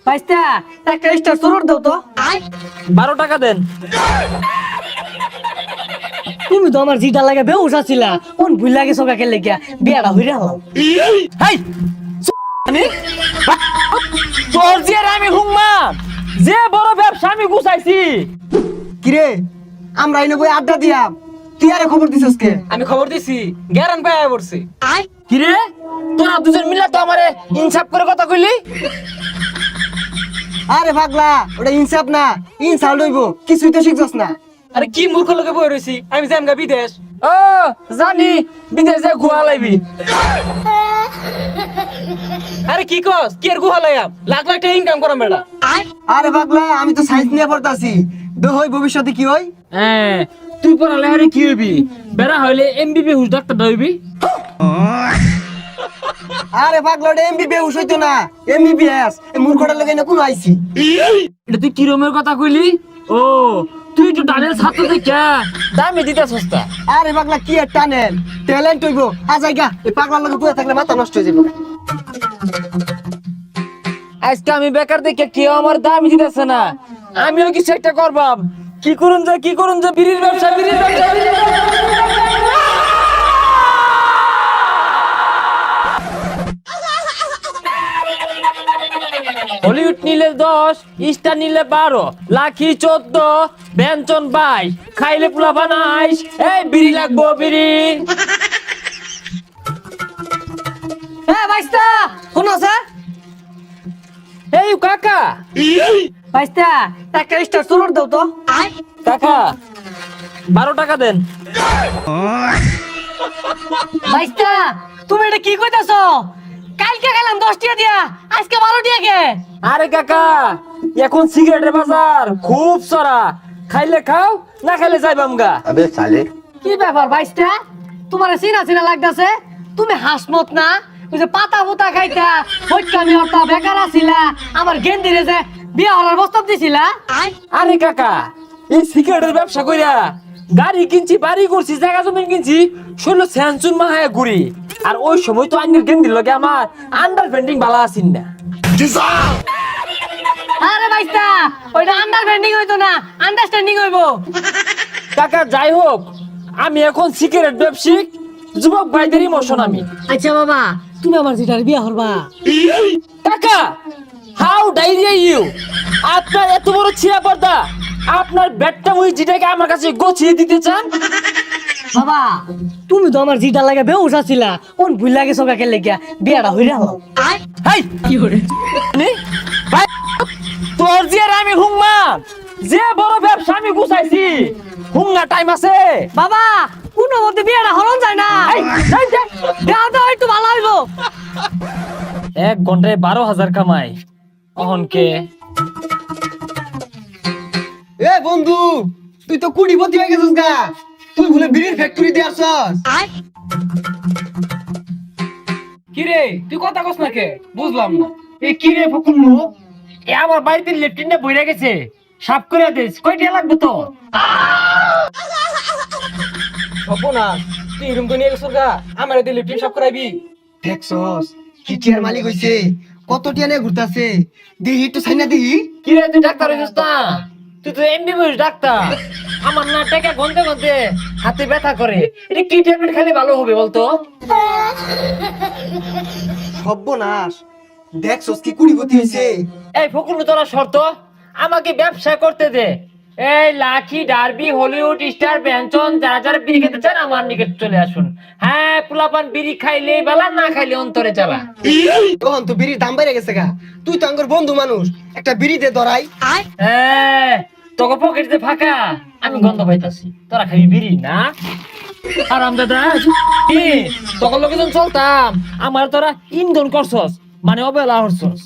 বাইস্তা একটা স্টার সরোর দাও তো। 12 টাকা দেন। তুমি তো আমার জিটা লাগে বেউস আছিলা, কোন ভুল লাগে সকাকে লেগিয়া বিয়াটা হইরে হলাম। হেই তোর যে আমি হুংমা যে বড় ব্যবসা আমি গুছাইছি। কিরে আমরা এনে বই আড্ডা দিয়াম, তুই আরে খবর দিছস কে? আমি খবর দিছি গ্যারান পায়া পড়ছি। কিরে তোরা দুজন মিলে তো আমারে ইনসাফ করে কথা কইলি। আরে পাগলা, ওটা ইনসাফ না, ইনসাল্ট হইব, কিছুই তো শিখছস না। আরে কি মূর্খ লোকে বই রইছি, আমি জানগা বিদেশ। ও জানি বিদেশে গুয়া লাইবি। আরে কি কস কি আর গুয়া লাইয়াম, লাখ লাখ টাকা ইনকাম করাম বেটা। আরে পাগলা, আমি তো সায়েন্স নিয়ে পড়তাছি, হই ভবিষ্যতে কি হই? হ্যাঁ তুই পড়ালে আরে কি হইবি, বেড়া হইলে এমবিবি হুস ডাক্তার হইবি। আরে পাগলা, ওটা এমবিবিএস হইতো না, এমবিবিএস। এই মূর্খটার লগে না কোন আইছি। এটা তুই কিরমের কথা কইলি? ও তুই তো ডানের ছাত্র দেখা দামে দিতে সস্তা। আরে পাগলা, কি আর টানেল ট্যালেন্ট হইব। আজাইগা এই পাগলার লগে পুরো থাকলে মাথা নষ্ট হয়ে যাবে। আজকে আমি বেকার দেখে কেউ আমার দামই দিতেছে না, আমিও কিছু একটা করবাম। কি করুন যে বিড়ির ব্যবসা। হলিউড নিলে 10, স্টার নিলে 12, লাখি 14, ব্যঞ্জন 22, খাইলে পোলা বানাইস। এই বিড়ি লাগবো বিড়ি। বাইস্তা কোন আছে? এই কাকা বাইস্তা একটা স্টার সরোর দাও তো। কাকা 12 টাকা দেন। বাইস্তা তুমি এটা কি কইতাছো? কালকে গেলাম 10 টাকা দিয়া, আজকে 12 টাকা কে? আরে কাকা এখন সিগারেটের বাজার খুব সরা, খাইলে খাও না খাইলে যাইবাম গা। अबे साले কি ব্যাপার বাইস্তা, তোমার চিনা চিনা লাগতাছে? তুমি হাসমত না, ওই যে পাতা পুতা খাইতা হইকামি হরতা বেকার আছিলা, আমার গেন্দিরে যে বিয়া হওয়ার প্রস্তাব দিছিলা। আরে কাকা এই সিগারেটের ব্যবসা কইরা গাড়ি কিনছি, বাড়ি করছি, জায়গা জমি কিনছি, ষোলো স্যানচুন মাহায় ঘুরি। আর ওই সময় তো আইনের গেন্দির লগে আমার আন্ডারস্ট্যান্ডিং ভালো আছিন না। আরে বাইস্তা ওইটা আন্ডারস্ট্যান্ডিং হইতো না, আন্ডারস্ট্যান্ডিং হইবো। কাকা যাই হোক, আমি এখন সিগারেট ব্যবসায়িক যুবক ভাইদের ইমোশন আমি। আচ্ছা বাবা, তুমি আমার যেটার বিয়া হরবা। কাকা হাউ ডাইরিয়া ইউ, আপনার এত বড় ছিয়া পর্দা, আপনার ব্যাটটা ওই জিটাকে আমার কাছে গছিয়ে দিতে চান? বাবা তুমি তো আমার জিটা লাগে বেউস আছিলা, কোন ভুল লাগে সকাকে লেগিয়া বিয়াটা হইরে হলাম। হাই কি হরে ভাই, তোর যে আর আমি হুংমা যে বড় ব্যবসা আমি গুছাইছি, হুংনা টাইম আছে? বাবা কোন মধ্যে বিয়াটা হরণ যায় না, এই, যাই, যাই। দেওয়া তো একটু ভালো হইবো। 1 ঘন্টায় 12,000 কামাই। অহনকে এ বন্ধু, তুই তো কোটিপতি হয়ে গেছিস গা, তুই বলে বিড়ির ফ্যাক্টরি দিয়ে আসছস। কিরে তুই কথা কস না কে, বুঝলাম না। এই কিরে ফকুল্লু, এ আমার বাড়িতে লেফটিনটা বইরা গেছে, সাফ করে দিস। কয়টা লাগবে তো? হবো না, তুই রুম তো নিয়ে গেছিস গা, আমার এতে লিফটিন সব করাইবি। দেখছস কি টিয়ার মালিক হইছে, কত টিয়া নিয়ে ঘুরতাছে, দিহি একটু সাইনা দিহি। কিরে তুই ডাক্তার হইছিস না? তুই তো এমবিবিএস ডাক্তার। আমার না টাকা গনতে গনতে হাতে ব্যথা করে, এটা কি ট্যাবলেট খেলে ভালো হবে বলতো? সর্বনাশ, দেখছস কি কোটিপতি হইছে। এই ফকুল্লু তোরা শর্ত আমাকে ব্যবসা করতে দে। এই লাখি, ডার্বি, হলিউড, স্টার, ব্যঞ্জন, যারা যারা বিড়ি খেতে চান আমার নিকট চলে আসুন। হ্যাঁ পোলাপান বিড়ি খাইলে বেলা, না খাইলে অন্তরে জ্বালা। তখন তো বিড়ির দাম বেড়ে গেছে গা, তুই তো আঙ্গর বন্ধু মানুষ, একটা বিড়ি দে ধরাই। হ্যাঁ তোকে পকেট যে ফাঁকা, আমি গন্ধ পাইতাছি। তোরা খাবি বিড়ি না? আরাম দাদা তখন লোকে যখন চলতাম আমার তোরা ইন্ধন করছস, মানে অবহেলা করছস।